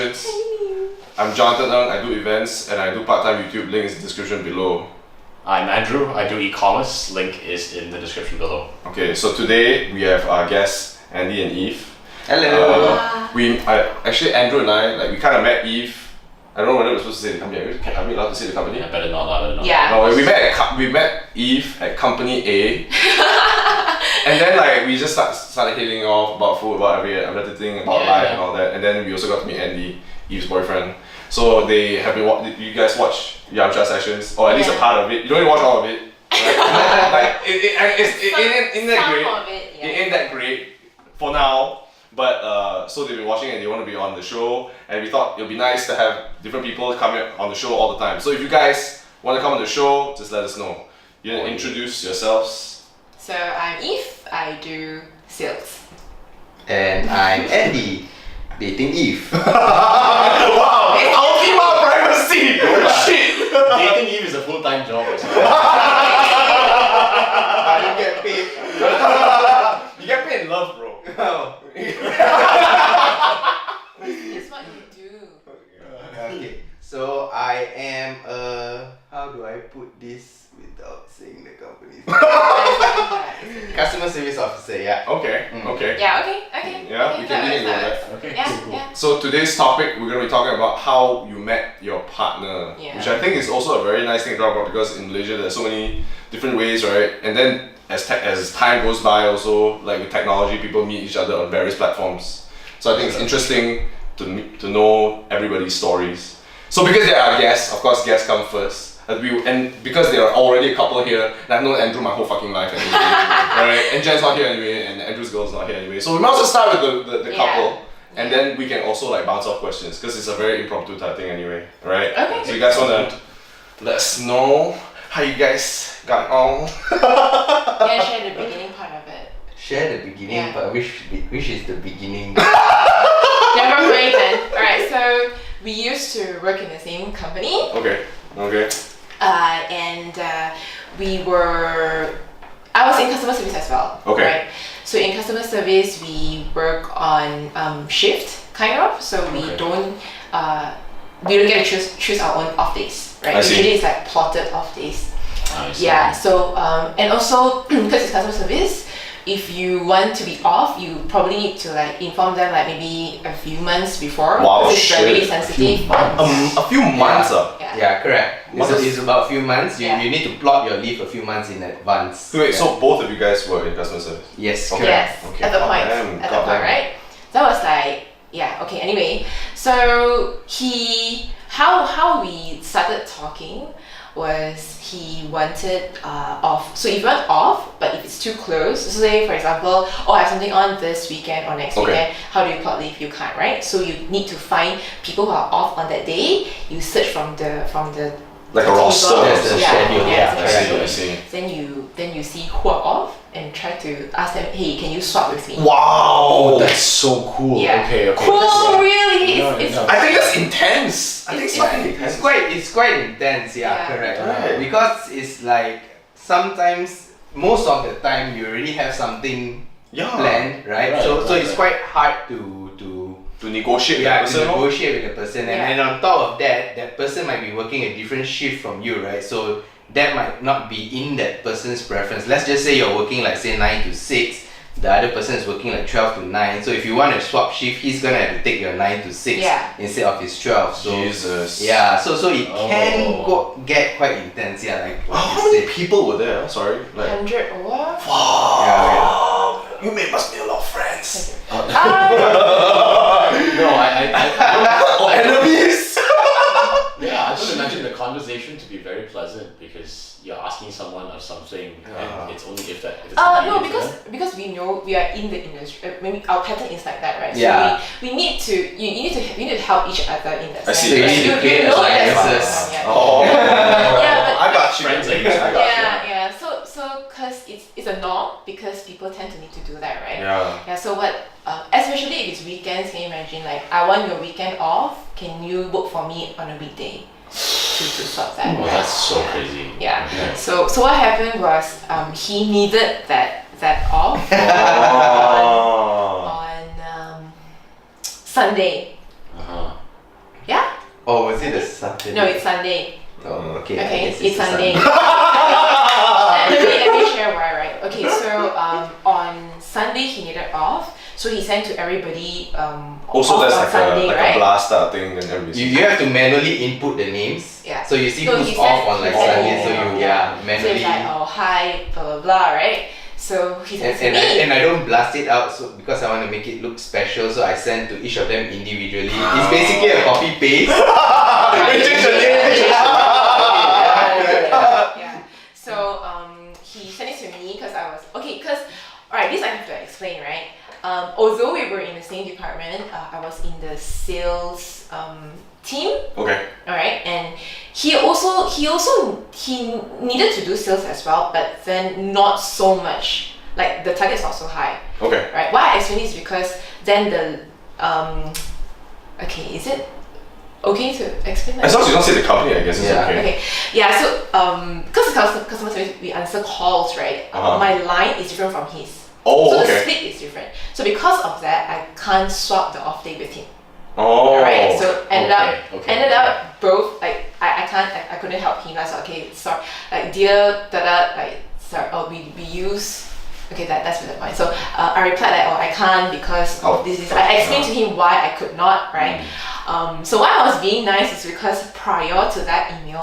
Sessions. I'm Jonathan Ng, I do events and I do part-time YouTube, link is in the description below. I'm Andrew, I do e-commerce, link is in the description below. Okay, so today we have our guests, Andy and Eve. Hello. Actually Andrew and I, like we kind of met Eve. I don't know whether we're supposed to say the company. Are we allowed to say the company? I better not. Yeah. No, we met Eve at company A. And then like we just started hitting off about food, about every thing, about life and all that. And then we also got to meet Andy, Eve's boyfriend. So they have been. You guys watch JON'S Sessions, or at least a part of it. You don't even watch all of it. Right? Like it ain't that great. It ain't that great for now. But so they've been watching and they want to be on the show, and we thought it'd be nice to have different people coming on the show all the time. So if you guys want to come on the show, just let us know. You want to introduce yourselves? So I'm Eve, I do sales. And I'm Andy, dating Eve. Wow! Our female privacy! Shit! Dating Eve is a full-time job or something. I don't get paid. You get paid in love, bro. It's what you do. Okay, so I am how do I put this without saying the company? Customer service officer, yeah. Okay. Yeah, okay. Yeah, we can begin with that. Okay, cool. Yeah. So today's topic, we're going to be talking about how you met your partner, which I think is also a very nice thing to talk about because in Malaysia there's so many different ways, right? And then as time goes by also, like with technology, people meet each other on various platforms. So I think it's interesting to know everybody's stories. So because they are guests, of course guests come first. And because they are already a couple here, and I've known Andrew my whole fucking life anyway, right? And Jen's not here anyway, and Andrew's girl's not here anyway. So we might as well start with the couple, and then we can also like bounce off questions because it's a very impromptu type thing anyway, right? Okay. So you guys wanna let us know how you guys got on? Yeah, share the beginning part of it. Share the beginning, but which is the beginning? Never mind then. Alright, so we used to work in the same company. Okay. And I was in customer service as well. Okay. Right? So in customer service, we work on shift, kind of. So we don't get to choose our own off days, right? Usually it's like plotted off days. Yeah. So and also because it's customer service, if you want to be off, you probably need to like inform them like maybe a few months before. Wow, it's very sensitive. A few months. Yeah, correct. It's about a few months. You need to plot your leave a few months in advance. Wait, so both of you guys were in customer service? Yes, Okay. Yes, Okay. at the point, right? That was like, anyway. So how we started talking was he wanted off. So if you want off, but if it's too close, so say for example, I have something on this weekend or next weekend, how do you plot leave? You can't, right? So you need to find people who are off on that day. You search from the like a roster. There's a schedule. I see. Then you see who are off and try to ask them, hey, can you swap with me? Wow, That's so cool. Yeah. Okay. Cool, really? It's I think that's intense. I think it's fucking intense. It's quite intense, correct. Right. Because it's like sometimes, most of the time, you already have something planned, right? So it's quite hard to negotiate with the person. to negotiate with the person, and then on top of that, that person might be working a different shift from you, right? So that might not be in that person's preference. Let's just say you're working like say 9 to 6, the other person is working like 12 to 9. So if you want to swap shift, he's gonna have to take your 9 to 6 instead of his 12. So Jesus. Yeah, so it can get quite intense. Yeah, like what How you many said. people were there? Sorry. Like 100 or you must be a lot of friends. No, I Enemies. Yeah, I just imagine the conversation to be very pleasant because you're asking someone of something, and it's only if it's no, convenient to them. because we know we are in the industry. Maybe our pattern is like that, right? Yeah. So we need to you need to help each other in that I sense. see. So you need to create know that's alliances. yeah. Oh. Yeah, I got you. Friends like I got Yeah. So because it's a norm because people tend to need to do that, right? Yeah. Yeah. So what? Especially if it's weekends, can you imagine like I want your weekend off? Can you book for me on a weekday to swap that? Oh, that's so crazy. Yeah. So what happened was he needed that off on Sunday. Oh, was it a Saturday? No, it's Sunday. Oh, okay. Okay, I guess it's a Sunday. let me share why, right? Okay, so on Sunday he needed off, so he sent to everybody Also, off there's on like Sunday, a right? blast start thing and everything. You have to manually input the names. Yeah. So you see So who's he off sent- on like he sent Sunday, me. so you So manually. it's like, oh hi, blah blah blah, right? So he sent to me. And I don't blast it out so because I want to make it look special, so I send to each of them individually. It's basically a copy paste. Yeah. So he sent it to me because I was because alright, this I have to explain, right? Although we were in the same department, I was in the sales team. Okay. Alright, and he needed to do sales as well, but then not so much. Like the target's not so high. Okay. Right. Why I explain this is because then the okay, is it okay to explain that? As long as you don't say the company, I guess it's Yeah. okay. Okay. Yeah, so because customer service we answer calls, right? My line is different from his. Oh, So the okay. split is different. So because of that, I can't swap the off day with him. Oh. Alright, so ended Okay. up both like I couldn't help him. I said okay, sorry, like dear like sorry, we use that's the point. So I replied like I can't because of this. I explained to him why I could not, right? So why I was being nice is because prior to that email,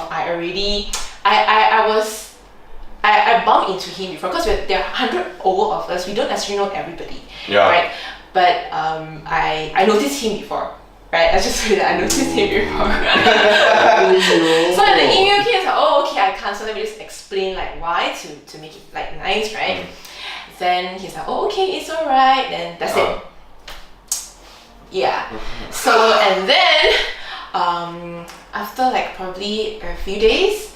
I bumped into him before because there are 100 over of us. We don't necessarily know everybody, right? But I noticed him before, right? I just said that I noticed him before. So when the email came, I was like, oh okay, I can't. So let me just explain like why to make it like nice, right? Then he's like, oh okay, it's alright. Then that's it. Yeah. So and then after like probably a few days,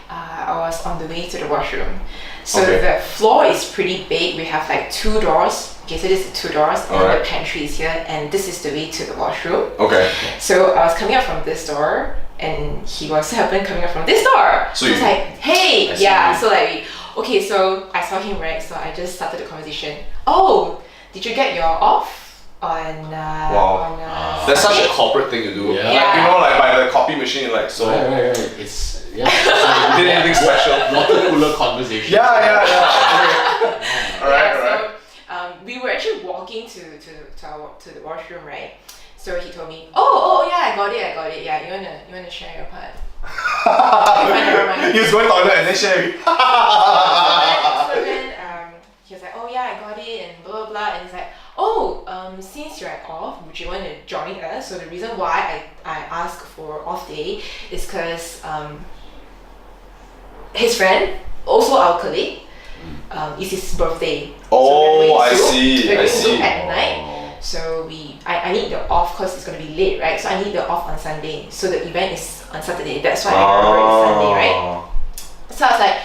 I was on the way to the washroom. So the floor is pretty big. We have like 2 doors. Okay, so this is 2 doors, and the pantry is here, and this is the way to the washroom. Okay. So I was coming up from this door, and he was happened coming up from this door. So I was like, hey, so like so I saw him, right? So I just started the conversation. Oh, did you get your off? That's such a corporate thing to do. Yeah. Like, you know, like by the copy machine, like so. Right. It's Did anything special? water cooler conversation. Yeah. Alright. So we were actually walking to the washroom, right? So he told me, oh yeah, I got it. Yeah, you wanna share your part? Never mind. He was going toilet and then sharing. So then he was like, oh yeah, I got it and blah blah, and he's like, oh since you're off, would you want to join us? So the reason why I asked for off day is because his friend, also our colleague, it's his birthday. Oh, I We're see. going to Zoom at night. So I need the off because it's going to be late, right? So I need the off on Sunday. So the event is on Saturday. That's why I remember it's Sunday, right? So I was like,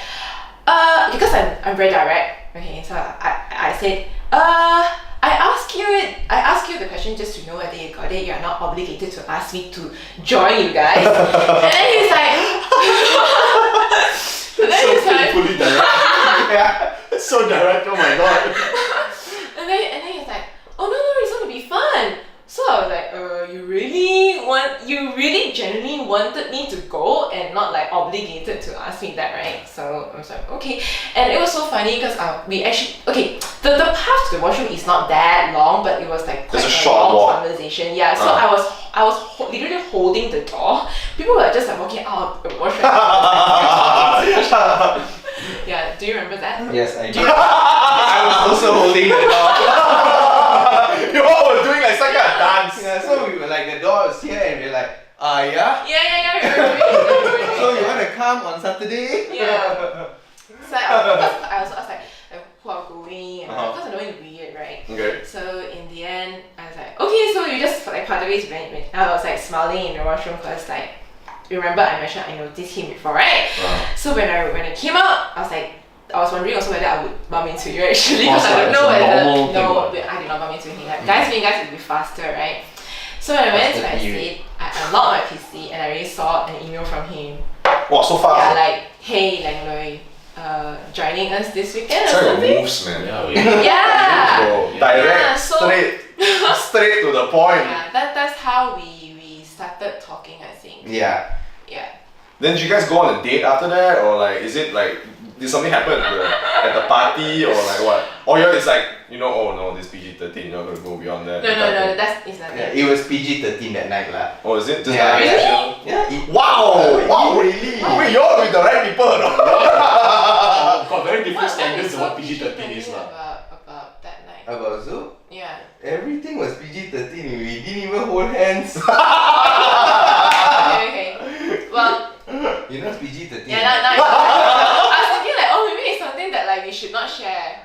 because I'm very direct. Okay, so I said, I ask you the question just to know whether you got it. You're not obligated to ask me to join you guys. And then he's like, Fully direct. Yeah, it's so direct. Oh my god. and then he's like, oh no, it's gonna be fun. So I was like, you really genuinely wanted me to go and not like obligated to ask me that, right? So I was like, okay. And it was so funny because we actually, the path to the washroom is not that long, but it was like quite It's a a short long walk. conversation. Yeah, so I was literally holding the door. People were just like walking out of the washroom. Yeah, do you remember that? Yes, I do. I was also holding the door. You all were doing like some kind of dance. Yeah, so we were like, the door is here, and we're like, yeah? Yeah. So you want to come on Saturday? Yeah. So I was like, who are going? And because I know it's weird, right? Okay. So in the end, I was like, okay, so you just like part of it went. I was like smiling in the washroom because like, remember I mentioned I noticed him before, right? So when I came out, I was wondering also whether I would bump into you actually because I don't know whether I did not bump into him. Like, guys being guys would be faster, right? So when I went to my seat, I unlocked my PC and I already saw an email from him. Wow, so fast. Yeah, like, hey Lang Loi, joining us this weekend or It's like something? moves, man. Yeah. Bro, direct, Yeah, so- straight to the point. Yeah, that's how we started talking, I think. Yeah. Yeah. Then did you guys go on a date after that, or like is it like did something happen at the party, or like what? Or it's like oh no, this PG-13, you're not gonna go beyond that. No, it's not that. It was PG-13 that night lah. Oh, is it? Just Yeah. really? Yeah. Wow! Really? Wait, you're with the right people, no? Got very different What standards is of so what PG-13 is lah. about that night? About Zoom? Yeah. Everything was PG-13. We didn't even hold hands. Okay. Well, You know it's PG-13. yeah, now I was thinking like, maybe it's something that like we should not share.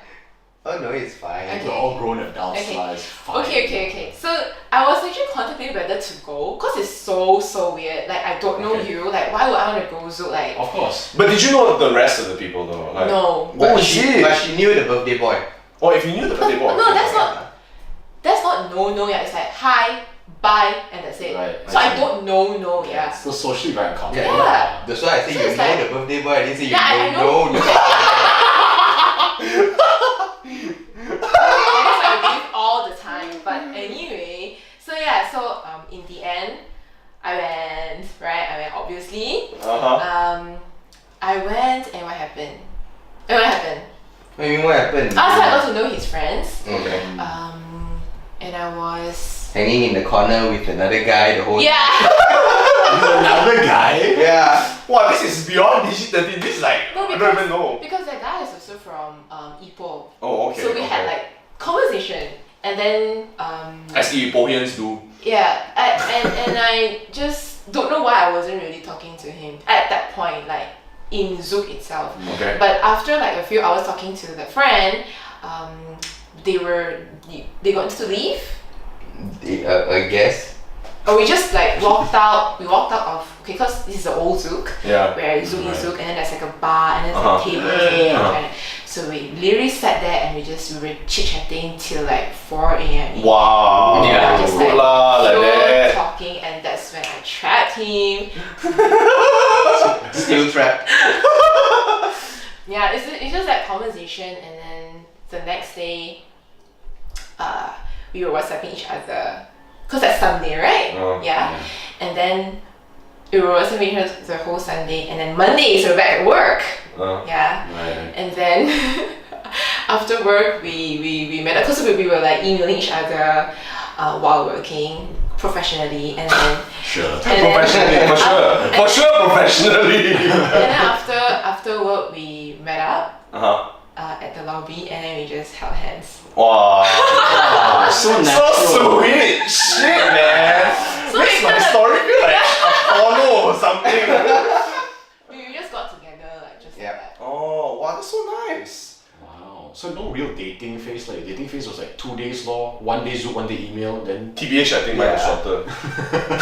Oh no, it's fine. Okay. We're all grown adults Okay. lah, it's fine. Okay. So I was actually contemplating whether to go, cause it's so weird. Like I don't know Okay. you. Like why would I want to go Zoom? Like Of course. But did you know the rest of the people though? Like, no. Oh, But shit. she knew the birthday boy. Oh, if you knew the birthday boy. No, okay, that's okay. not no yeah. It's like hi, bye, and that's it. Right, So I I see. don't know yeah. It's still socially very uncomfortable. Yeah. That's why I say So you it's know like- the birthday boy. I didn't say you Yeah, I don't know. know. And that's what I believe all the time. But anyway, so in the end, I went, obviously. I went and what happened? What happened? What do you mean, what happened? So I got to know his friends. Okay. And I was Hanging in the corner with another guy the whole Another guy? Yeah. Wow, this is beyond PG-13. This is like No, I don't even know. because that guy is also from Ipoh. Oh, okay. So we had like conversation, and then as Ipohians do. yeah, and I just don't know why I wasn't really talking to him at that point, like in Zoom itself. Okay. But after like a few hours talking to the friend, they got to leave. I guess. Or we just like walked out. We walked out of because this is the old Zouk. Yeah. Where Zouk is Right. Zouk, and then there's like a bar, and there's Uh-huh. a table there. Uh-huh. And so we literally sat there and we were chit chatting till like 4 a.m. Wow. Yeah. Just Good lah, like pure that. talking, and that's when I trapped him. Still trapped. Yeah, it's just that conversation, and then the next day, we were WhatsApping each other, cause that's Sunday, right? Yeah. And then we were WhatsApping each other the whole Sunday, and then Monday, so we're back at work. Yeah. Right. And then after work, we met up, cause we were like emailing each other while working professionally, and then Sure. Professionally, for sure, professionally. and then after work we met up Uh-huh. at the lobby, and then we just held hands. Wow. So So natural. sweet. Shit, man. So Makes we my kinda- story feel like a porno or something. We just got together like just Yeah. like that. Oh, wow, that's so nice. Wow. So no real dating phase. Like dating phase was like 2 days law, 1 day Zoom, 1 day email, then TBH, I think mine was Yeah. shorter.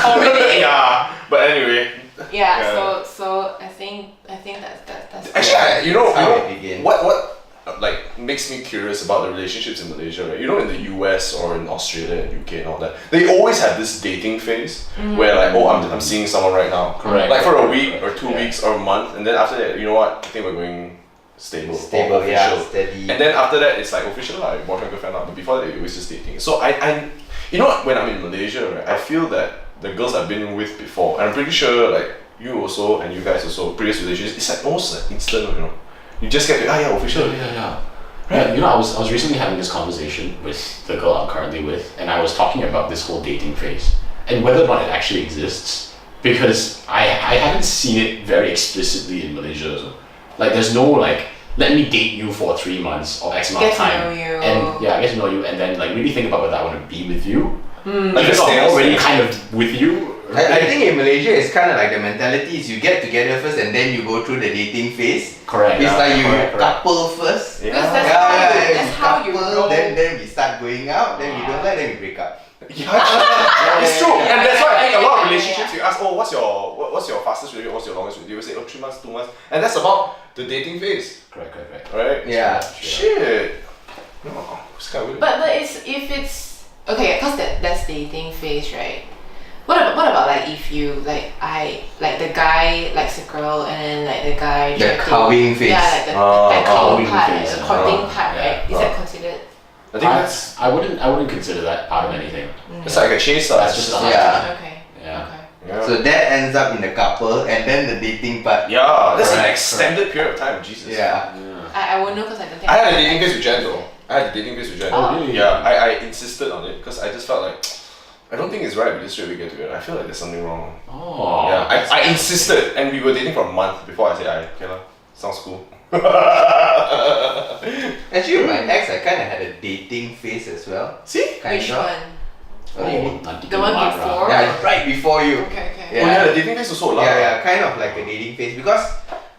Oh really? Yeah, but anyway. Yeah. Yeah. So I think that's Actually, you know, That's how it began. what like makes me curious about the relationships in Malaysia, right? You know, in the US or in Australia and UK and all that, they always have this dating phase where like, oh, I'm seeing someone right now. Correct. Like for a week or 2 Yeah. weeks or a month, and then after that, you know what? I think we're going stable. Stable, or yeah, official. steady. And then after that, it's like official, like boyfriend girlfriend. But before that, it was just dating. So I, you know, when I'm in Malaysia, right, I feel that the girls I've been with before, and I'm pretty sure like you also and you guys also previous relationships, it's like almost like instant, you know. You just get to official. Yeah. Right. You know, I was recently having this conversation with the girl I'm currently with, and I was talking about this whole dating phase and whether or not it actually exists, because I haven't seen it very explicitly in Malaysia. So. Like, there's no like, let me date you for 3 months or X amount of Get to time, know you. and yeah, get to know you, and then like really think about whether I want to be with you. Like Even a though I'm sales already thing. kind of with you. I think in Malaysia it's kind of like the mentality is you get together first and then you go through the dating phase. Correct. It's like you correct. couple first. Because Yeah. that's how you couple, grow. then we start going out, then we don't like, then we break up. Yeah, it's true, and that's why I think a lot of Yeah. relationships you ask, oh, what's your fastest relationship, what's your longest relationship? You will say, oh, 3 months, 2 months, and that's about the dating phase, Correct. right? Yeah. Shit. No, it's kind of weird. But if it's okay, cause that's dating phase, right? What about like if you like the guy likes a girl and then like the guy The try to- cowing phase. Yeah, like the Cowing cowing part, phase, the courting yeah. part, right? Is Yeah. that considered? I think that's I wouldn't consider that part of anything. it's like a chase. That's just Yeah. Okay. Yeah. Okay. Yeah. So that ends up in a couple, and then the dating part. Yeah, that's an Correct, extended period of time. Jesus. Yeah. I won't know because I don't think I had a dating phase with Jen though. I had a dating phase with Jen. Oh, really? Yeah, I insisted on it because I just felt like I don't think it's right we just straight away get together. I feel like there's something wrong. Oh. Yeah, I insisted, and we were dating for a month before I said, okay lah, sounds cool. Actually, with my ex, I kind of had a dating phase as well. See? Kind Which of. one? What do you mean? The one before? Yeah, right before you. Okay, okay. Yeah. Oh yeah, the dating phase was so long. Yeah, kind of like a dating phase because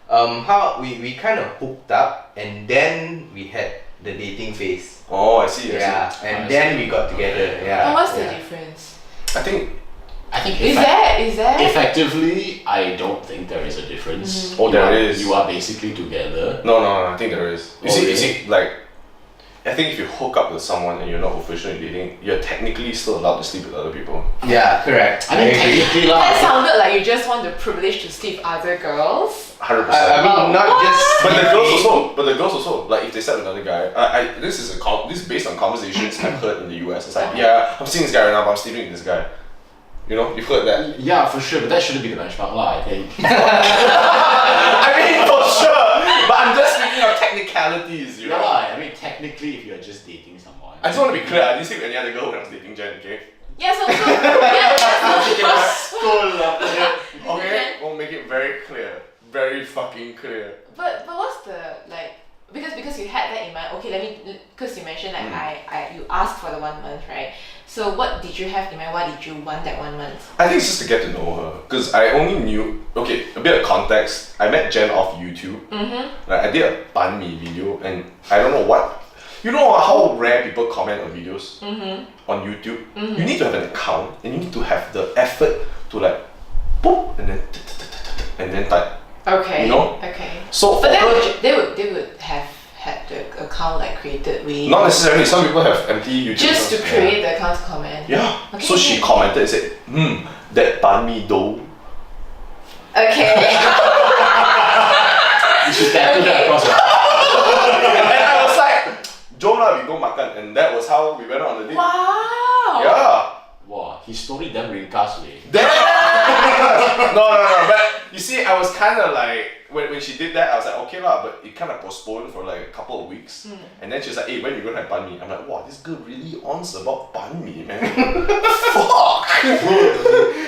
how we kind of hooked up and then we had the dating phase. Oh, I see. Yeah, and then we got together. Yeah. And what's the yeah. difference? I think. Is there? Effectively, I don't think there is a difference. Oh, there is. You are basically together. No, I think there is. You Oh, see, really? like, I think if you hook up with someone and you're not officially dating, you're technically still allowed to sleep with other people. Yeah, correct. I mean, agree. technically, That lah. sounded like you just want the privilege to sleep with other girls. 100%. I mean, not just. But the girls also, like if they slept with another guy, this is based on conversations I've heard in the US. It's like, yeah, I'm seeing this guy right now, but I'm sleeping with this guy. You know, you've heard that. Yeah, for sure, but that shouldn't be the benchmark, lah. I think. I mean, for sure. But I'm just speaking of technicalities, you know. Yeah, I mean, technically, if you are just dating someone. I just want to be clear. I didn't sleep with any other girl when I was dating Jen. Okay. Yeah, yeah. Okay. We'll make it very clear. Very fucking clear. But what's the like? Because you had that in mind. Okay, let me. Because you mentioned like you asked for the 1 month, right? So what did you have in mind? Why did you want that 1 month? I think it's just to get to know her. Because I only knew, okay, a bit of context. I met Jen off YouTube. Mm-hmm. Like, I did a banh mi video and I don't know what. You know how rare people comment on videos on YouTube? Mm-hmm. You need to have an account and you need to have the effort to like, boop, and then type. Okay. You know? Okay. So But for her, they would have had the account like created with. not necessarily. Some people have empty YouTube Just to accounts. create the account to comment. Yeah. Okay, So she okay. commented and said, that banh mi dough. Okay. You should tattoo that Okay. across your. And I was like, jom lah, we go makan. And that was how we went on the date. Wow. Yeah. Wow, his story damn ringkas, way. No, but you see, I was kind of like, when she did that, I was like, okay lah, but it kind of postponed for like a couple of weeks. And then she was like, hey, when you gonna have banh mi? I'm like, wow, this girl really ons about banh mi, man. Fuck!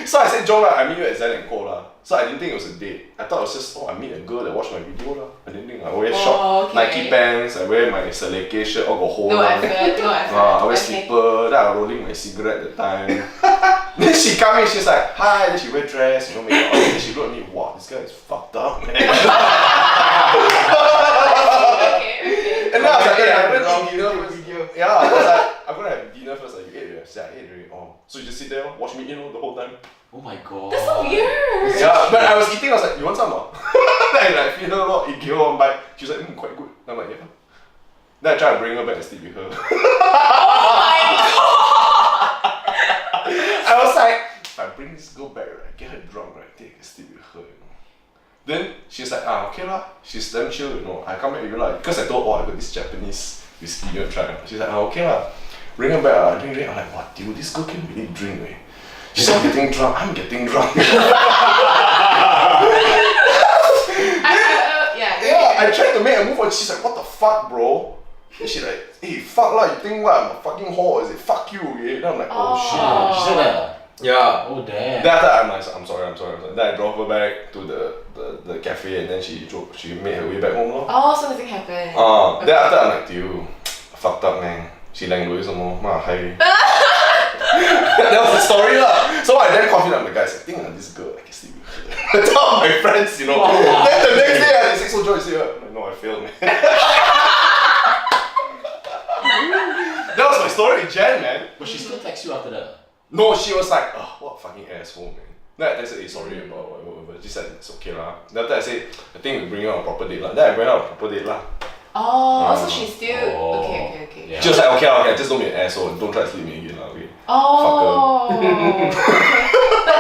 So I said, John, I meet you at Zen and Co lah. So I didn't think it was a date. I thought it was just, I meet a girl that watched my video lah. I didn't think I wear short okay. Nike pants, I wear my seleke shirt, all got hole No lah. effort. I wear Okay. slipper, then I was rolling my cigarette at the time. Then she come in, she's like, hi, then she wear dress, you know, makeup, then she look at me, wow, this guy is fucked up, man. Okay. And then I was like, hey, I'm Wrong gonna eat dinner YouTube first. video. Yeah, I was like, I'm gonna have dinner first. Like, you ate already? I said, I ate already. Oh. So you just sit there, watch me eat the whole time? Oh my god. That's so weird. Yeah, but I was eating, I was like, you want some more? Then I feed her a lot, give her one bite. She was like, quite good. I'm like, yeah. Then I try to bring her back and sleep with her. Oh my god. I was like, if I bring this girl back, right, get her drunk, right, take a sleep with her, you know. Then she's like, okay lah, she's damn chill, you know. I come back with you lah, because I told, I got this Japanese whiskey, you want to try. She's like, okay lah, bring her back, drink. I'm like, what, dude, this girl can really drink, man. She's not getting drunk, I'm getting drunk. Yeah. Yeah, I tried to make a move and she's like, what the fuck, bro? Then she's like, hey, fuck lah, you think what, I'm a fucking whore, is it? Fuck you, okay? Then I'm like, oh shit. Ah, she said that. Yeah. Oh damn. Then after I'm sorry. Then I drove her back to the cafe and then she made her way back home lor. Oh, so nothing happened. Then after I'm like, dude, fucked up man. She lang Louis some more, hi. That was the story lah. So I then confident I'm the guy, I think this girl, I can sleep with her. I tell my friends, you know. Wow. Then the next day I say, so Joy, see her. I'm like, no, I failed man. That was my story with Jen, man. But she still texts you after that. No, she was like, oh, what a fucking asshole, man. Then I said, hey, sorry about whatever. She said, it's okay lah. Then after I said, I think we bring her on a proper date lah. Then I went out on a proper date lah. Oh, so she's still Oh. okay. Yeah. She was like, okay, just don't be an asshole. Don't try to sleep with me again lah, okay? Oh. Okay.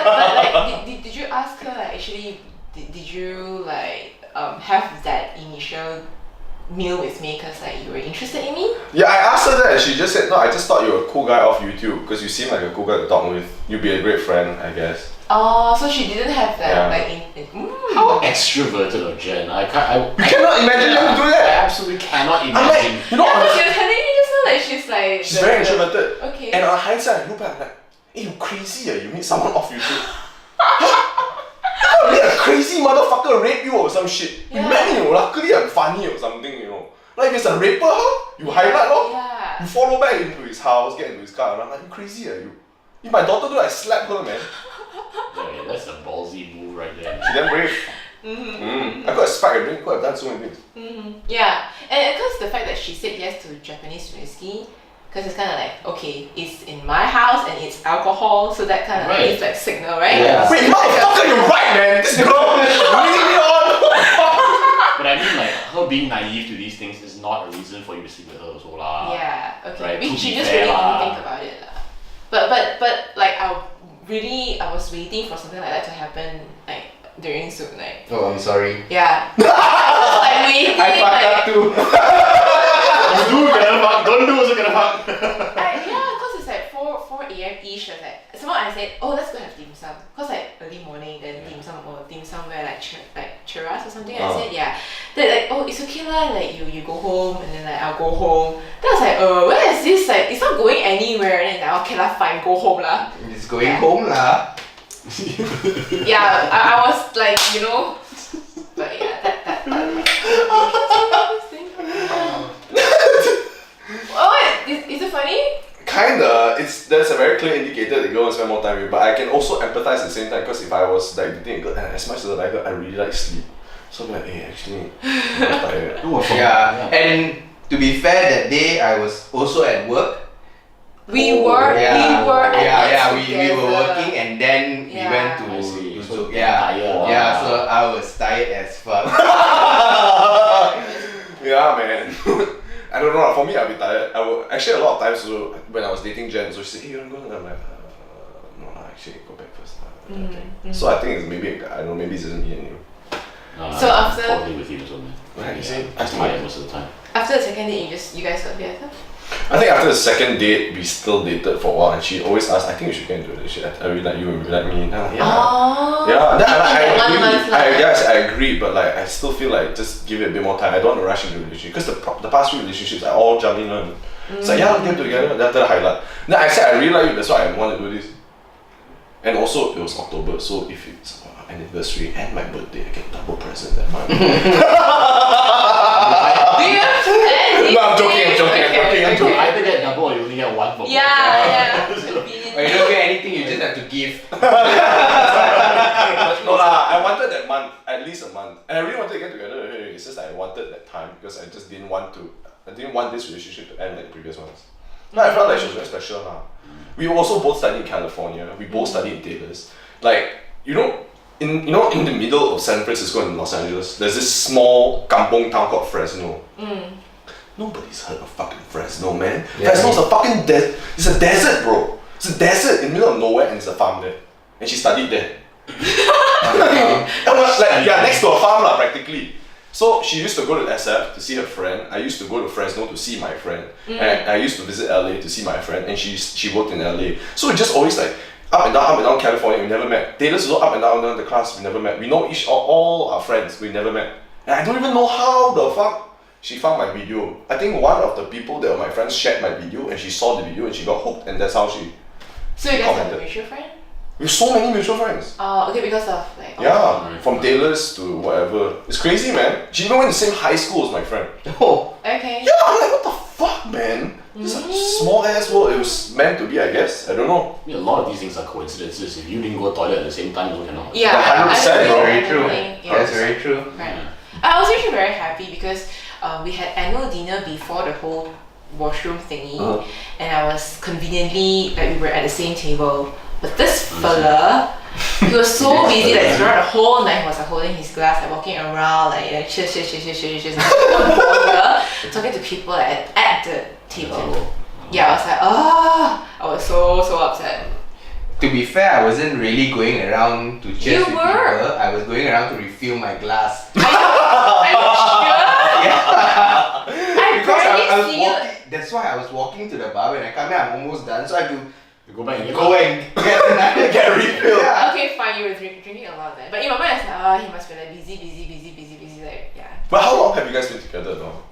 But like, did you ask her like actually? Did you like have that initial meal with me because like you were interested in me? Yeah, I asked her that and she just said, no, I just thought you were a cool guy off YouTube because you seem like a cool guy to talk with. You'd be a great friend, I guess. Oh, so she didn't have that Yeah. like How extroverted of Jen. I cannot imagine them do I that. absolutely cannot I'm imagine. like, you know, Yeah, but you're telling me just now that she's like she's very introverted. Okay. And on hindsight, I look back, I'm like, hey, you crazy, you meet someone off YouTube. Let a crazy motherfucker rape you or some shit. Yeah. You met me, luckily I'm funny or something, you know. Like if it's a raper, how? You highlight, lor. Yeah. You follow back into his house, get into his car, and I'm like, you crazy, you? If my daughter do, I slap her, man. Yeah, that's a ballsy move right there. She damn brave. I could have spiked a drink, could have done so many things. Yeah, and because the fact that she said yes to Japanese whiskey, because it's kind of like, okay, it's in my house and it's alcohol, so that kind of Right. gives like signal, right? Yeah. Wait, motherfucker, you're right, man. This girl is leading me on. But I mean, like, her being naive to these things is not a reason for you to sleep with her also lah. Yeah, okay. Right, Maybe to she be just fair really lah. didn't think about it. Lah. But like I was waiting for something like that to happen like during soup night. Oh, I'm sorry. Yeah. I was like waiting. I fucked up too. Do gonna fuck, don't do also gonna fuck. Yeah, cause it's like 4 a.m. ish. I was like, someone I said, oh, let's go have dim sum. Cause like early morning, then dim sum where like churras or something. I said yeah. They're like, oh, it's okay lah. Like you go home and then like I'll go home. Then I was like, where is this? Like it's not going anywhere. And then like, okay lah, fine, go home lah. It's going home lah. Yeah, I was like, you know, but yeah, that. Oh wait, is it funny? Kinda, that's a very clear indicator that you want to spend more time with. But I can also empathize at the same time because if I was like dating a girl and as much as I like her, I really like sleep. So I'm like, hey, actually, I'm tired. Yeah. And to be fair, that day I was also at work. We were at we together. were working and then we went I see. to So Zouk. Yeah, tired. yeah. So I was tired as fuck. Yeah, man. I don't know. For me, I'll be tired. I will actually a lot of times so when I was dating Jen, so she said, "Hey, you wanna go?" And I'm like, "No, actually, go back first." So I think it's maybe I don't know. Maybe it's just me and you. So after- totally with you as well, man. Right, you Yeah, see? I'm tired most of the time. After the second date, you guys got together? I think after the second date, we still dated for a while, and she always asked, "I think we should get into a relationship. I really like you, and you like me." And I'm like, yeah. Oh. Yeah, then I In that 1 month agree. lah. Yes, I agree, but like I still feel like just give it a bit more time. I don't want to rush into a relationship because the past few relationships are all jumping on. It's like yeah, get together. That's the highlight. Then I said I really like you. That's why I want to do this. And also it was October, so if it's anniversary and my birthday, I get double present that month. Do you have No, I'm joking. I'm You joking. either get double or you only get one for Yeah. Or you don't get anything, you just have to give. No lah, I wanted that month, at least a month. And I really wanted to get together. It's just that I wanted that time because I just didn't want this relationship to end like the previous ones. No, I felt like she was very special lah. We also both studied in California. We both studied in Taylor's. Like, in the middle of San Francisco and Los Angeles, there's this small kampong town called Fresno. Nobody's heard of fucking Fresno, man. Yeah. Fresno's a fucking it's a desert, bro. It's a desert in the middle of nowhere and it's a farm there. And she studied there. Next to a farm lah, practically. So she used to go to SF to see her friend. I used to go to Fresno to see my friend. And I used to visit LA to see my friend. And she worked in LA. So we just always like up and down California, we never met. Taylor's also up and down the class, we never met. We know all our friends, we never met. And I don't even know how the fuck she found my video. I think one of the people that were my friends shared my video and she saw the video and she got hooked and that's how she... So you guys have a commented. mutual friend? We have so many mutual friends. Oh, okay, because of like. Yeah, from Taylor's to whatever. It's crazy, man. She even went to the same high school as my friend. Oh. Okay. Yeah, I'm like, what the fuck, man? It's a small ass world. It was meant to be, I guess. I don't know. I mean, a lot of these things are coincidences. If you didn't go to toilet at the same time, you cannot. Yeah, 100%, bro. Very true. Yeah. That's very true. Right. I was actually very happy because we had annual dinner before the whole washroom thingy, and I was conveniently like we were at the same table. But this fella, he was so busy like throughout the whole night he was like holding his glass, like walking around, like cheers, like, don't bother talking to people like, at the table. Yeah, I was like, I was so upset. To be fair, I wasn't really going around to cheers with people. were. I was going around to refill my glass. Are you sure? Yeah. I Because I barely was see you. walking. That's why I was walking to the bar when I come here. I'm almost done, so I have to Go back and Go and get another Get a refill. Yeah. Okay, fine, you were drinking a lot then. But in my mind, it's like, oh, he must be like busy, like, yeah. But how long have you guys been together though?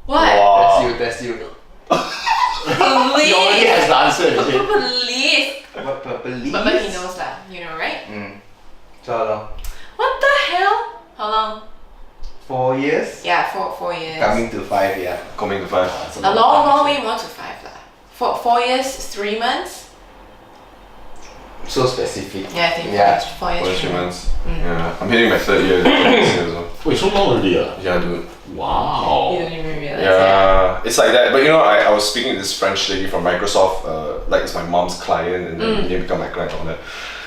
What? Wow. That's you. Please. He already has the answer, is it? Please. What purple But he knows lah, you know, right? So how long? What the hell? How long? 4 years? Yeah, 4 years. Coming to 5, yeah. Coming to 5. That's A long way more to 5 lah. 4 years, 3 months? So specific. Yeah, I think Yeah. 4 years. 3 months. Yeah. I'm hitting my 3rd year this year as well. Wait, so long already? Yeah, dude. Wow. You don't even realize it. Yeah, it's like that. But you know, I was speaking to this French lady from Microsoft, like it's my mom's client, and then they become my client and all that.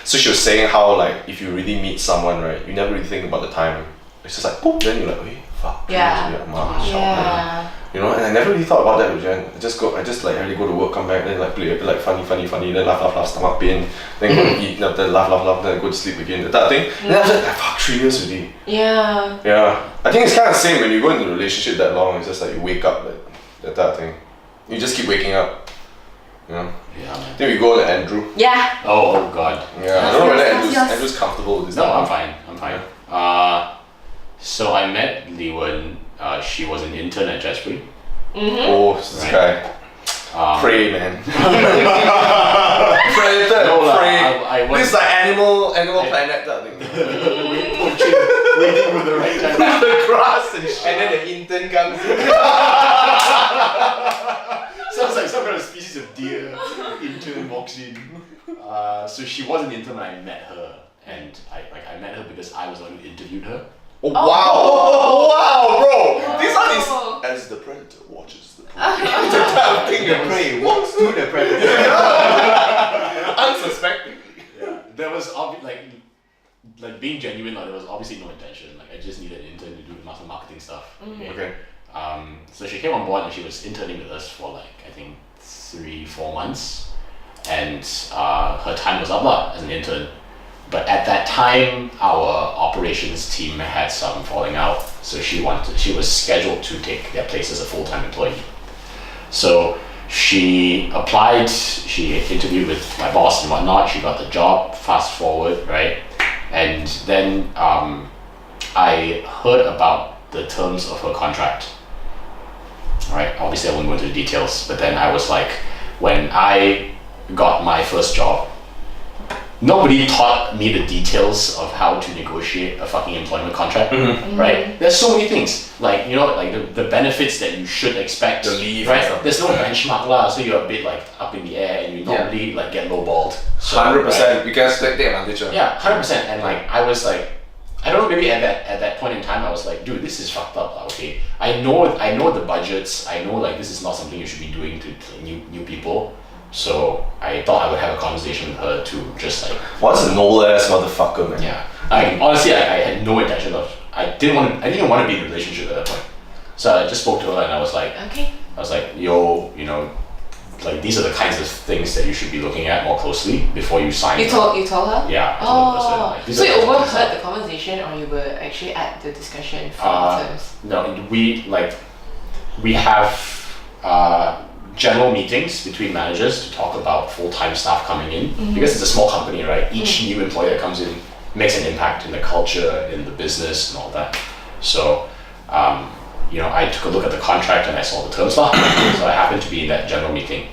So she was saying how like if you really meet someone, right, you never really think about the time. It's just like boop, then you're like, hey, fuck. Yeah. Yeah. You know, and I never really thought about that with Jen. I just like really go to work, come back, then like play like funny, then laugh, stomach pain, then go to eat, then laugh, then go to sleep again, that type of thing. And then after that, fuck, 3 years already. Yeah. Yeah, I think it's kind of the same when you go into a relationship that long. It's just like you wake up, like that type of thing. You just keep waking up. You know. Yeah, man. Then we go to Andrew. Yeah. Oh god. Yeah, I don't know whether Yes. Andrew's comfortable with this. No, type I'm of- fine. I'm fine. So I met Li Wen. She was an intern at Jetspray. Oh, this Right. guy. Prey, man. Predator, No lah, prey. I was- This is like Animal Planet type thing. Waiting for the right time. The grass and shit. And then the intern comes in. Sounds like some kind of species of deer. Intern walks in. So she was an intern when I met her, and I met her because I was the one who interviewed her. Oh, wow! Wow, bro! These are Oh. these. As the predator watches the prey. That type of thing. The prey walks to the predator. Unsuspectingly. Yeah, there was like being genuine. Like, there was obviously no intention. Like I just needed an intern to do some marketing stuff. Okay. So she came on board and she was interning with us for like I think 3-4 months, and her time was up lah as an intern. But at that time, our operations team had some falling out, so she was scheduled to take their place as a full-time employee. So she applied, she interviewed with my boss and whatnot, she got the job, fast forward, right? And then I heard about the terms of her contract. Right, obviously I won't go into the details, but then I was like, when I got my first job, nobody taught me the details of how to negotiate a fucking employment contract, right? There's so many things, like, you know, like the benefits that you should expect, The leave and right? stuff. There's no benchmark lah, so you're a bit like up in the air and you normally like get lowballed. So, 100%. You guys take advantage of it. yeah, 100%. And like I was like, I don't know, maybe at that point in time I was like, dude, this is fucked up. Okay, I know the budgets. I know like this is not something you should be doing to new people. So I thought I would have a conversation with her to just like, What's a no ass motherfucker, man? yeah. I mean, honestly, I had no intention of. I didn't want to be in a relationship at that point. So I just spoke to her and I was like, Okay. yo, you know, like these are the kinds of things that you should be looking at more closely before you sign. You told her? Yeah. I told the person, like, these So are you the kinds of things overheard that- the conversation, or you were actually at the discussion for the terms? No, we have general meetings between managers to talk about full-time staff coming in, because it's a small company, right? Each new employee that comes in makes an impact in the culture, in the business, and all that. So, you know, I took a look at the contract and I saw the terms. So I happened to be in that general meeting.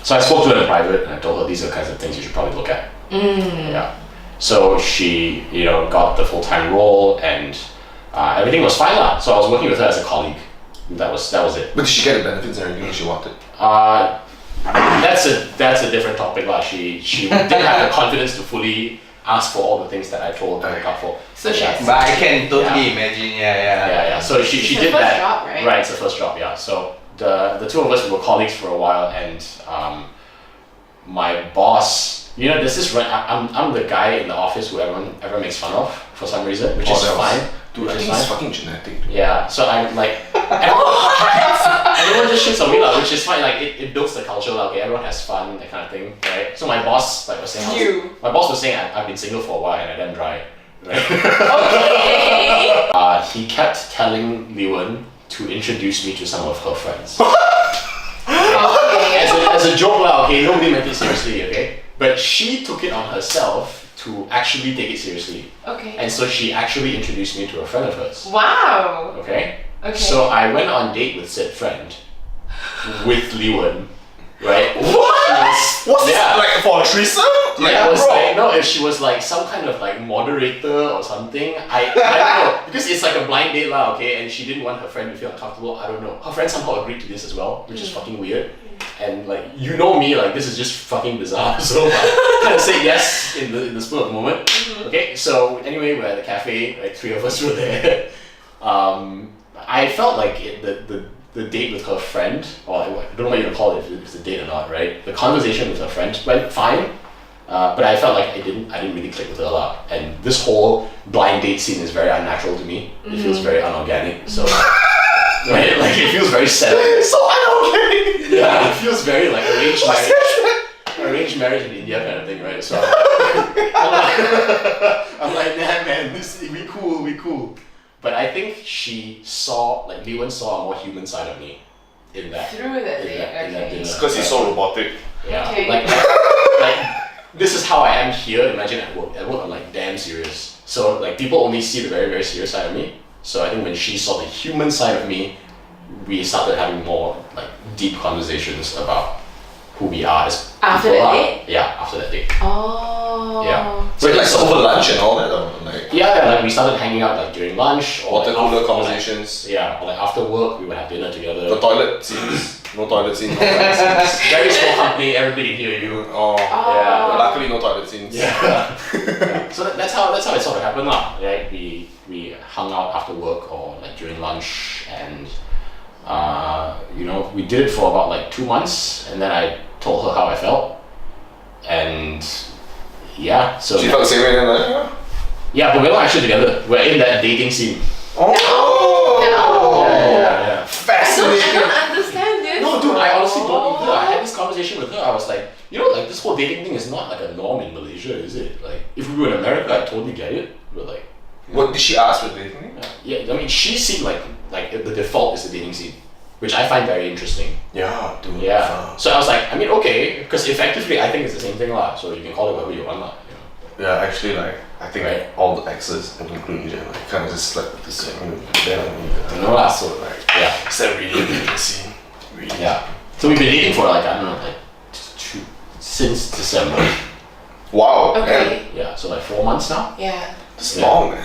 So I spoke to her in private and I told her these are the kinds of things you should probably look at. Yeah. So she, you know, got the full-time role and everything was fine lah. So I was working with her as a colleague. That was it. But did she get the benefits and everything she wanted? That's a different topic lah. She didn't have the confidence to fully ask for all the things that I told her to look out for. So she has. But I can totally imagine, Yeah. So she It's her did first that. job, right? Right, it's the first job, yeah. So the two of us were colleagues for a while, and my boss, you know, there's this I'm the guy in the office who everyone makes fun of for some reason, which is fine. Dude, I Which is think it's fine. fucking genetic. Dude. Yeah, so I'm like, everyone just shits on me lah, which is fine. Like it builds the culture lah. Okay, everyone has fun, that kind of thing, right? So my boss like was saying, my boss was saying I've been single for a while and I damn dry, right? Okay. He kept telling Li Wen to introduce me to some of her friends. Okay. As as a joke lah, okay, nobody meant it seriously, okay? But she took it on herself to actually take it seriously. Okay. And so she actually introduced me to a friend of hers. Wow. Okay? Okay. So I went on date with said friend, with Liwen, right? What's this, like for a threesome? Yeah, it was like, no, if she was like some kind of like moderator or something, I don't know, because it's like a blind date lah, okay, and she didn't want her friend to feel uncomfortable, I don't know. Her friend somehow agreed to this as well, which is fucking weird. And like, you know me, like this is just fucking bizarre, so I kind of said yes in the spur of the moment. Okay, so anyway, we're at the cafe, like 3 of us were there. I felt like the date with her friend, or I don't know what you can call it, if it's a date or not, right? The conversation with her friend went fine, but I felt like I didn't really click with her a lot. And this whole blind date scene is very unnatural to me. It feels very unorganic, so right, like it feels very sad. So unorganic. Yeah, it feels very like arranged marriage in India kind of thing, right? So I'm like, nah, man, we cool. But I think she saw, like Liwen saw a more human side of me in that. Through that date, in that dinner. It's because he's so robotic. Yeah, Okay. like this is how I am here. Imagine at work. At work, I'm like damn serious. So like people only see the very serious side of me. So I think when she saw the human side of me, we started having more like deep conversations about who we are as After people that are. date? Yeah, after that date. Oh. Yeah. Wait, like over lunch and all that, or like Yeah, like we started hanging out like during lunch or water like cooler after- conversations. Yeah, or like after work we would have dinner together. The toilet scenes. No toilet scenes. No toilet scenes. Very small company, everybody can hear you. Oh. Yeah. But luckily no toilet scenes. Yeah. So that's how it sort of happened lah. Right? We hung out after work or like during lunch, and you know, we did it for about like 2 months, and then I told her how I felt, and yeah, so She felt the same way then, like, yeah, but we're not actually together. We're in that dating scene. oh. Yeah. I Fascinating. don't understand this. No, dude, I honestly don't either. I had this conversation with her. I was like, you know, like this whole dating thing is not like a norm in Malaysia, is it? Like, if we were in America, I totally get it. But like, What did she ask for dating? yeah, I mean, she seemed like the default is the dating scene, which I find very interesting. Yeah, dude. Yeah. So I was like, I mean, okay, because effectively, I think it's the same thing lah. So you can call it whatever you want lah. You know? Yeah, actually, like I think Right. all the exes, including Jen, like kind of just slept with this girl. Then You know lah. so like, Yeah. is that really a dating scene? Really? Yeah. So we've been dating for like, I don't know, like since December. Wow. Man, Okay. Yeah. So like 4 months now. Yeah. that's Yeah. long, man.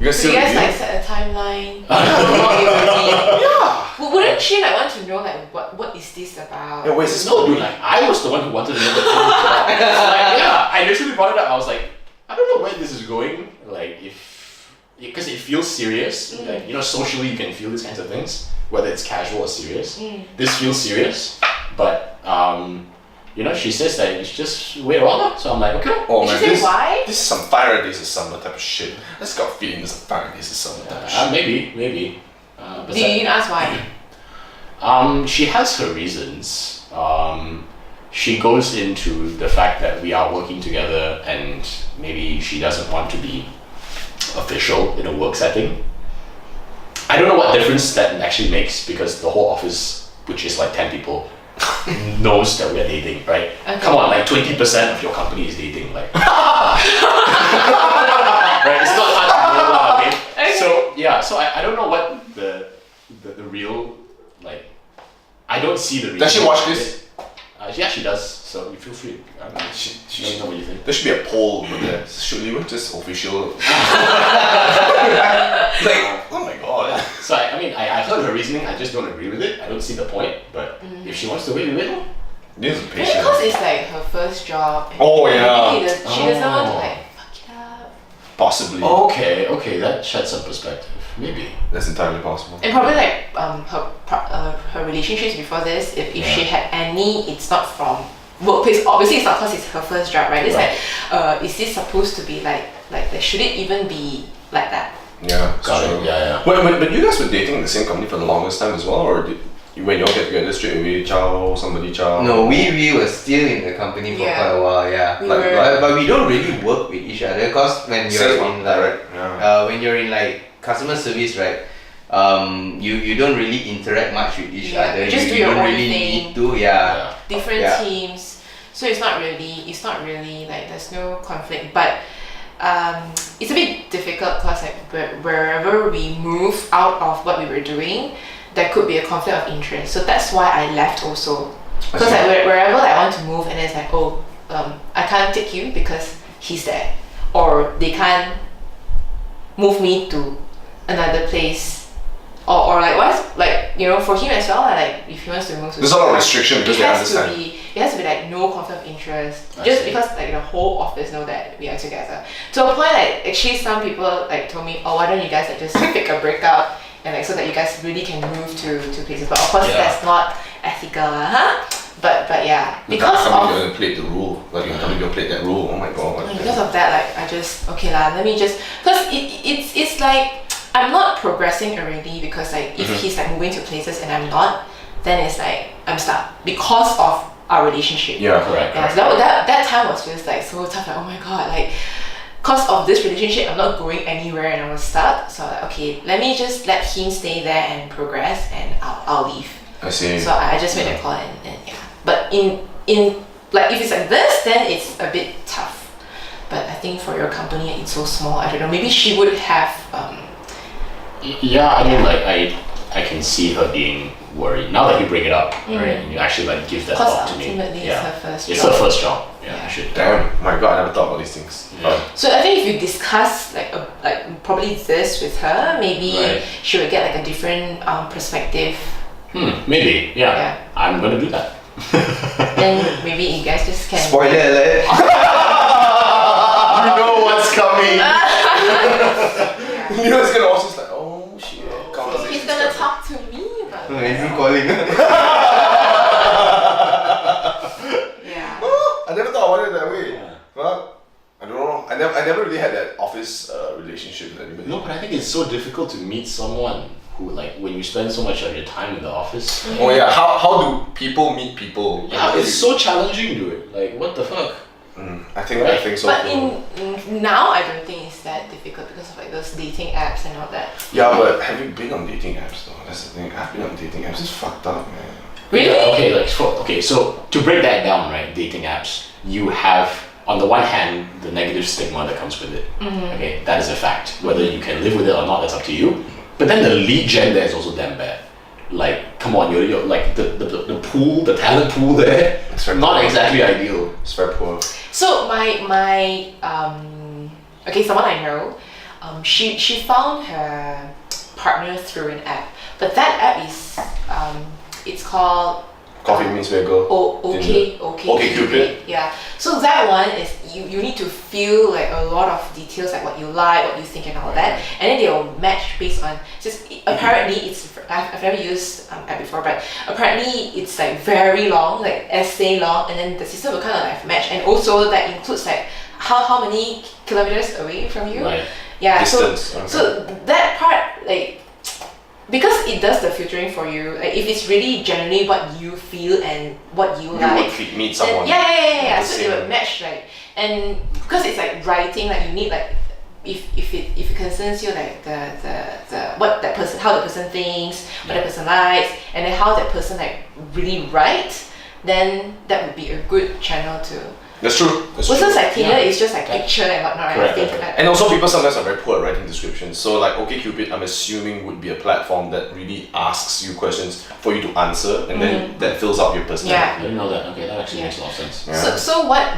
You guys So still you guys together? like set a timeline? How long it will be? Yeah. Wouldn't she like want to know like what is this about? Yeah, wait, is this No, dude, like I was the one who wanted to know what it was about. Like, yeah, I literally brought it up. I was like, I don't know where this is going. Like, because it feels serious. Like, you know, socially you can feel these kinds of things, whether it's casual or serious. This feels serious, but you know, she says that it's just wait a while now. So I'm like, okay. Oh Did man, she say this, why? this is some Fire Days of Summer type of shit. I just got a feeling this is Fire Days of Summer type of shit. Maybe. But Did you ask why? she has her reasons. She goes into the fact that we are working together and maybe she doesn't want to be official in a work setting. I don't know what difference that actually makes because the whole office, which is like 10 people, knows that we're dating, right? Okay. Come on, like 20% of your company is dating, like. Right? It's not hard to know, lah, okay? Okay. So yeah, so I don't know what the real, like, I don't see the reason. Does she watch this? Yeah, she does. So you feel free. I don't know. Let me know what you think. There should be a poll over there. Should we just official? Like, oh my god. So I mean, I heard her reasoning. I just don't agree with it. I don't see the point. But if she wants to wait, we wait. This is Maybe patient. because it's like her first job. And Oh, yeah. maybe she doesn't want to Oh. like fuck it up. Possibly. Okay, that sheds some perspective. Maybe. That's entirely possible. And probably like her relationships before this, if she had any, it's not from workplace. Obviously, it's not because it's her first job, right? It's Right. like, is this supposed to be like should it even be like that? Yeah, Got sure. it. Yeah. But you guys were dating in the same company for the longest time as well, or did when you all get together straight away, somebody ciao? No, we were still in the company for Yeah. quite a while, yeah. We Like- were. like- But we don't really work with each other because when you're Sales in one, like direct. Yeah. when you're in like customer service, right? you don't really interact much with each other. Just do you your don't own really thing. need to. Yeah. Different teams, so it's not really like there's no conflict, but it's a bit difficult because like wherever we move out of what we were doing, there could be a conflict of interest. So that's why I left also. Because like wherever I want to move, and it's like, oh, I can't take you because he's there, or they can't move me to another place, or like what's like, you know, for him as well, like if he wants to move to, there's a lot of restriction because they understand. It has to be like no conflict of interest, just because like the whole office know that we are together. To a point, like actually some people like told me, oh, why don't you guys like just pick a breakup and like so that you guys really can move to places. But of course that's not ethical, huh? But yeah, because of you're gonna play the rule, like you're gonna play that rule. Oh my god. Because of that, like I just okay lah. Let me just because it's like I'm not progressing already because like if he's like moving to places and I'm not, then it's like I'm stuck because of our relationship. Yeah, correct. Yeah, so that time was just like so tough. Like oh my god, like because of this relationship, I'm not going anywhere and I was stuck. So like okay, let me just let him stay there and progress, and I'll leave. I see. So I just made a call and yeah. But in like if it's like this, then it's a bit tough. But I think for your company, it's so small. I don't know. Maybe she would have. Yeah, I mean, like I can see her being worried now that you bring it up, right? And you actually like give that thought to me. Ultimately, Yeah, it's her first it's job. her first job. Yeah, I should. Damn, my god, I never thought about these things. Yeah. So I think if you discuss like probably this with her, maybe Right. she would get like a different perspective. Maybe. Yeah. I'm gonna do that. Then maybe you guys just can. Spoiler alert. You know what's coming. You know, it's gonna also like, oh shit. He's gonna talk to me about this. Andrew calling. Yeah. I never thought about it that way. But I don't know. I never really had that office relationship with anybody. No, but I think it's so difficult to meet someone who, like, when you spend so much of your time in the office. Oh yeah, how do people meet people? Yeah, it's so challenging, dude. Like, what the fuck? I think so. But too. in now, I don't think it's that difficult because of like those dating apps and all that. Yeah, but have you been on dating apps though? That's the thing. I've been on dating apps. It's fucked up, man. Really? Yeah, okay, so to break that down, right, dating apps, you have, on the one hand, the negative stigma that comes with it. Okay, that is a fact. Whether you can live with it or not, that's up to you. But then the lead gen there is also damn bad. Like, come on, you're like the pool, the talent pool there, It's very not poor. exactly ideal. It's very poor. So my okay, someone I know, she found her partner through an app, but that app is it's called Coffee means bagel. Okay Cupid. Yeah. So that one is you need to fill like a lot of details like what you like, what you think, and all that, and then they will match based on just apparently it's I've never used app before, but apparently it's like very long, like essay long, and then the system will kind of like match, and also that includes like how many kilometers away from you. Right. Yeah. Distance, So that part like. Because it does the filtering for you, like if it's really generally what you feel and what you like, would meet someone. Yeah. the So same. it would match, like, and because it's like writing, like you need like if it concerns you like the what that person, how the person thinks, what that person likes, and then how that person like really writes, then that would be a good channel to. That's true. That's true. Versus like Tinder Yeah. is just like picture and whatnot, right? I Correct, think correct. like, And also people sometimes are very poor at writing descriptions. So like OkCupid, I'm assuming would be a platform that really asks you questions for you to answer, and then that fills out your personality. I didn't know that. Okay, that actually makes a lot of sense. Yeah. So what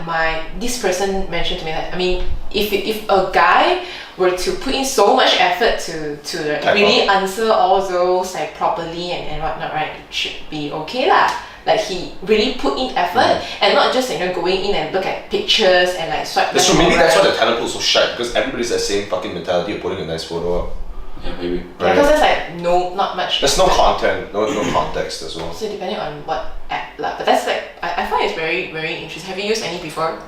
this person mentioned to me, like, I mean, if a guy were to put in so much effort to Type really answer all those like properly and whatnot, right, it should be okay lah. Like he really put in effort and not just going in and look at pictures and like swipe. That's left true. Maybe or that's right. why the talent pool is so shy, because everybody's the same fucking mentality of putting a nice photo up. Yeah, maybe. Yeah, because there's like not much. There's no effort. content, no context as well. So depending on what app lah, but that's like I find it's very very interesting. Have you used any before?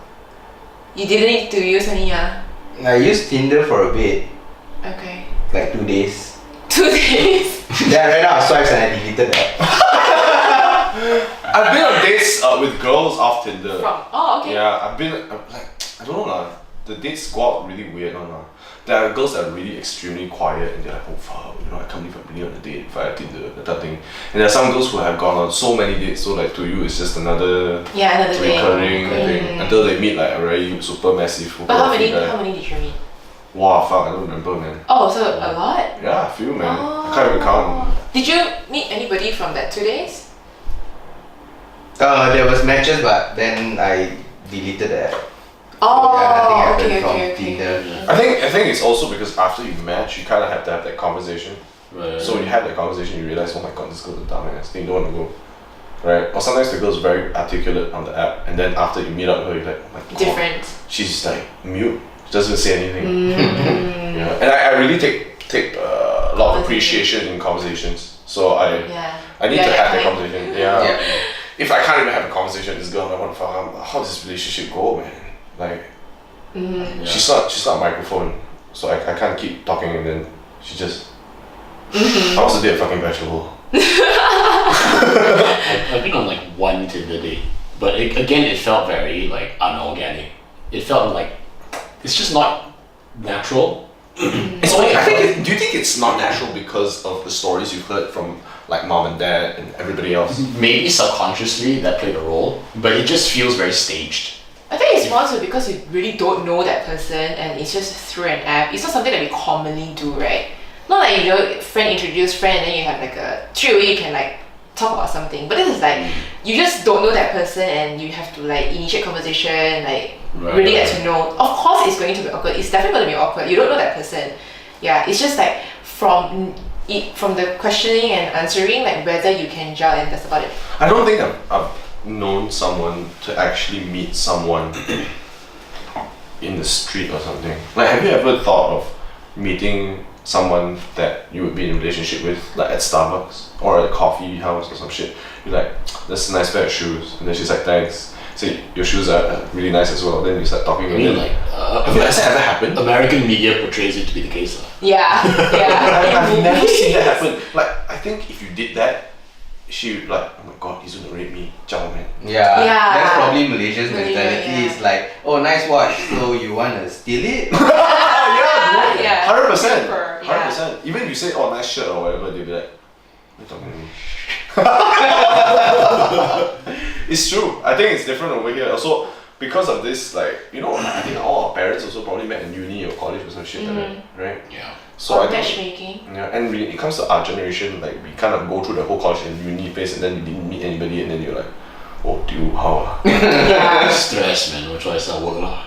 You didn't need to use any, I used Tinder for a bit, Okay. like 2 days. 2 days. Then I ran out of swipes and I deleted that. I've been on dates with girls off Tinder. Okay. Yeah, I've been like, I don't know lah. The dates go out really weird one lah. There are girls that are really extremely quiet and they're like, oh fuck, I can't believe I'm really on a date via Tinder, that type of thing. And there are some girls who have gone on so many dates, so like to you it's just another another recurring thing until they meet like a very super massive. But how many did you meet? Wow, fuck, I don't remember, man. Oh, so a lot? Yeah, a few, man. I can't even count. Did you meet anybody from that 2 days? There was matches, but then I deleted that. Oh, yeah, nothing okay. happened from Tinder. I think it's also because after you match, you kind of have to have that conversation. Right. So when you have that conversation, you realize, oh my god, this girl's a dumbass. Then you don't want to go. Right? Or sometimes the girl's very articulate on the app, and then after you meet up with her, you're like, oh my god. Different. She's like mute. She doesn't say anything. Yeah. And I really take a lot of appreciation in conversations. So I need to have that conversation. Yeah. If I can't even have a conversation with this girl, I'm like, how does this relationship go, man? Like, she's not a microphone, so I can't keep talking and then she just. I also did a fucking vegetable. I've been on like one Tinder date, but it felt very like unorganic. It felt like it's just not natural. Do you think it's not natural because of the stories you've heard from like mom and dad and everybody else? Maybe subconsciously that played a role, but it just feels very staged. I think it's more so because you really don't know that person and it's just through an app. It's not something that we commonly do, right? Not like, friend introduce friend and then you have like a straight away you can like talk about something. But this is like, you just don't know that person and you have to like initiate conversation, like really get to know. Of course it's going to be awkward. It's definitely going to be awkward. You don't know that person. Yeah, it's just like from the questioning and answering, like whether you can gel, and that's about it. I don't think I've known someone to actually meet someone in the street or something. Like, have you ever thought of meeting someone that you would be in a relationship with, like at Starbucks or at a coffee house or some shit? You're like, that's a nice pair of shoes, and then she's like, thanks. So your shoes are really nice as well. Then you start talking. I mean, like, has that ever happened? American media portrays it to be the case. Yeah. I've never seen that happen. Like, I think if you did that, she would like, oh my god, he's gonna rape me, ciao man. Yeah, that's probably Malaysia's mentality. It's like, oh, nice watch, so you wanna steal it? Yeah, 100%. Super, 100%. Even if you say, oh, nice shirt or whatever, they'll be like, what are you talking to me? It's true. I think it's different over here. Also, because of this, like, I think all our parents also probably met in uni or college or some shit like that, right? Yeah. So I think, matchmaking. yeah, and when it comes to our generation, like, we kind of go through the whole college and uni phase, and then you didn't meet anybody, and then you're like, oh, dude, how? Yeah. Stress, man. No choice. I work lah.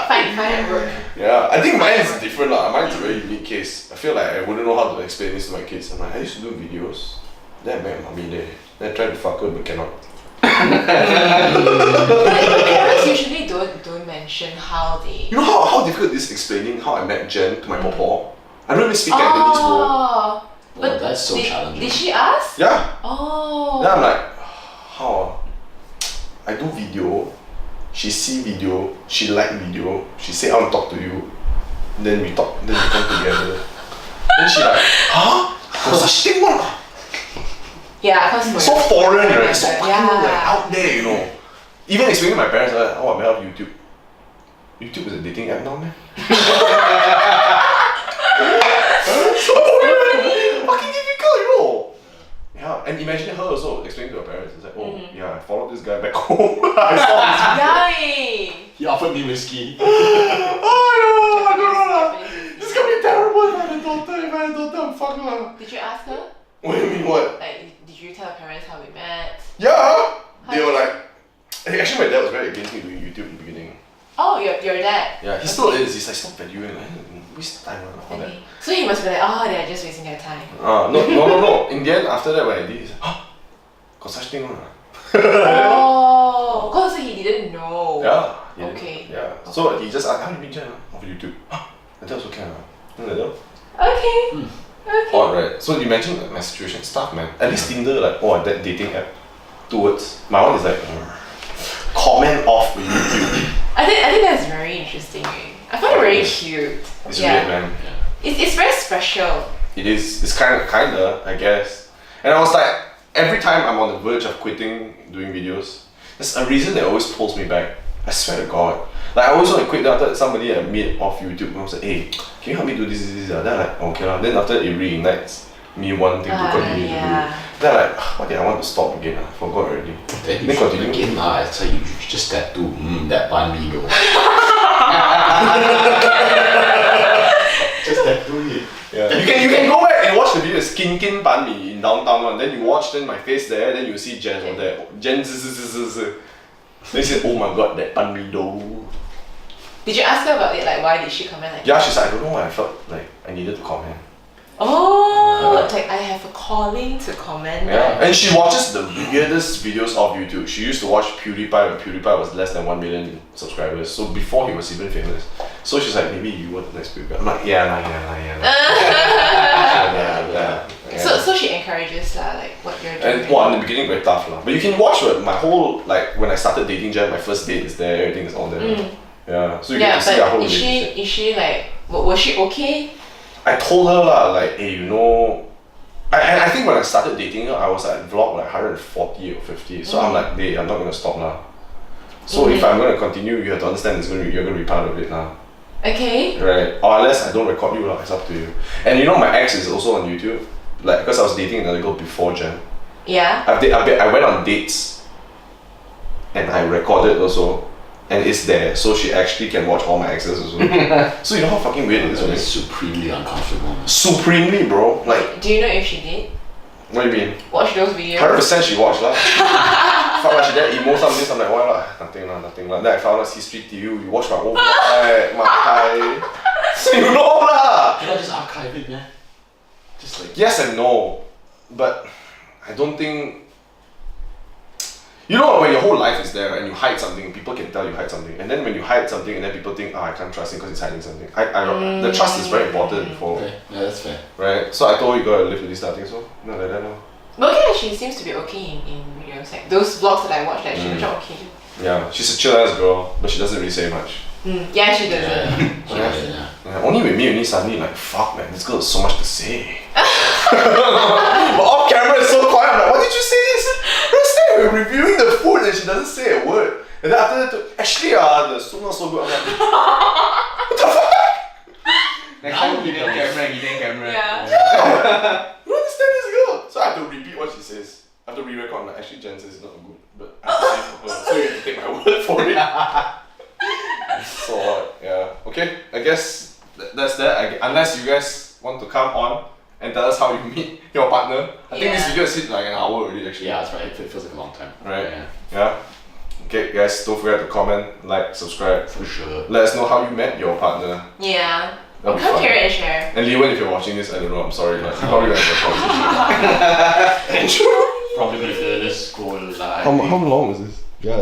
Find at work. Yeah, I think mine is different lah. Mine's a very unique case. I feel like I wouldn't know how to explain this to my kids. I'm like, I used to do videos. Then I met mommy there. Then I tried to fuck her, but cannot. But parents usually don't mention how they. You know how difficult it is explaining how I met Jen to my pawpaw? I don't even speak Cantonese, bro. Well, that's so challenging. Did she ask? Yeah. Oh. Then I'm like, how? I do video. She see video. She like video. She say I want to talk to you. Then we talk. Then we come together. Then she like, huh? Got such thing one? Yeah, cause So foreign, right? So fucking yeah. out there, Even explaining to my parents, like, oh, I met off YouTube. YouTube is a dating app now, man. So weird. Fucking difficult, Yeah, and imagine her also explaining to her parents. It's like, oh, yeah, I followed this guy back home. I saw Yay! He offered me whiskey. Oh, I don't know. This is gonna be terrible if I had a daughter. I'm fucked lah. Did you ask her? What do you mean, what? Like, did you tell her parents how we met? Yeah! They were like, actually my dad was very against me doing YouTube in the beginning. Oh, your dad? Yeah, he still is. He's like, stop valuing, like, waste time and all that. Okay. So he must be like, oh, they're just wasting their time. No. In the end, after that, when I did, he's like, got such thing on. Oh, because he didn't know. Yeah. Yeah. Okay. Yeah. So he just asked, how do you meet Jen? Off YouTube. And that was okay. Okay. Okay. Alright. So you mentioned like, my situation stuff, man. At least Tinder, like, that dating app. 2 words. My one is like, comment off with YouTube. I think that's very interesting. I find it very cute. It's weird, man. Yeah. It's very special. It is. It's kinda, I guess. And I was like, every time I'm on the verge of quitting doing videos, there's a reason that always pulls me back. I swear to God. Like I always want to quit. Then after somebody I meet off YouTube, and I was like, hey, can you help me do this? Then I'm like, okay lah. Then after it reignites me wanting to continue to do it. Then I'm like, why did I want to stop again? I forgot already. Then you continue again lah. It's like you just tattoo that banh mi though. Just tattoo it. Yeah. You can go back and watch the video. It's Kin Kin Banh Mi in downtown one. Then you watch then my face there. Then you see Jen over there. Jen Then you say, oh my god, that banh mi though. Did you ask her about it? Like, why did she comment like Yeah, she's like, I don't know why I felt like I needed to comment. Oh, like I have a calling to comment. Yeah, and she watches the weirdest videos of YouTube. She used to watch PewDiePie when PewDiePie was less than 1 million subscribers. So before he was even famous. So she's like, maybe you were the next PewDiePie. I'm like, yeah. So she encourages like what you're doing. And well, in the beginning very tough lah. But you can watch my whole like when I started dating Jen, my first date is there. Everything is on there. Yeah, so you get to see our whole relationship. Is she like? Was she okay? I told her lah, like, hey, you know, I think when I started dating her, I was at vlog like 140 or 50. So I'm like, hey, I'm not gonna stop now. So if I'm gonna continue, you have to understand you're gonna be part of it now. Okay. Right. Or unless I don't record you lah, it's up to you. And you know my ex is also on YouTube, like because I was dating another girl before Jen. Yeah. I went on dates, and I recorded also. And it's there, so she actually can watch all my exes as well. So you know how fucking weird it is, right? It's supremely uncomfortable. Supremely, bro. Like, do you know if she did? What do you mean? Watch those videos. 100% she watched lah. Fuck lah, she did emo some days. I'm like, why lah? Nothing lah. Then I found out History TV. You watch my old vlog, my high. So you know lah. Can I just archive it, man? Just like yes and no, but I don't think. You know when your whole life is there, right, and you hide something, people can tell you hide something, and then when you hide something, and then people think, I can't trust him because he's hiding something. The trust is very important before. Okay, yeah, that's fair. Right, so I told you gotta live with this starting, so not like that no. But okay, she seems to be okay in videos. Like those vlogs that I watched, like she was okay. Yeah, she's a chill ass girl, but she doesn't really say much. Yeah, she doesn't. Yeah, only with me, suddenly like, fuck man, this girl has so much to say. But off camera it's so quiet. I'm like, why did you say this? We're reviewing the food and she doesn't say a word. And then after that, actually, the soup not so good. I'm like, what the fuck? Next time, hidden camera. Yeah. You don't understand this girl. So I have to repeat what she says. I have to re-record. I'm like, actually, Jen says it's not good, but I have to say it for her. So you have to take my word for it. So yeah, okay. I guess that's that. Unless you guys want to come on and tell us how you meet your partner. I think this video is hit like an hour already actually. Yeah, that's right. It feels like a long time. Right. Yeah. Okay, guys, don't forget to comment, like, subscribe. For sure. Let us know how you met your partner. Yeah. That'll be Come fun. here and share. And Leewen, if you're watching this, I don't know, I'm sorry, but you're probably gonna have a conversation. Probably gonna feel this go live. How long is this? Yeah.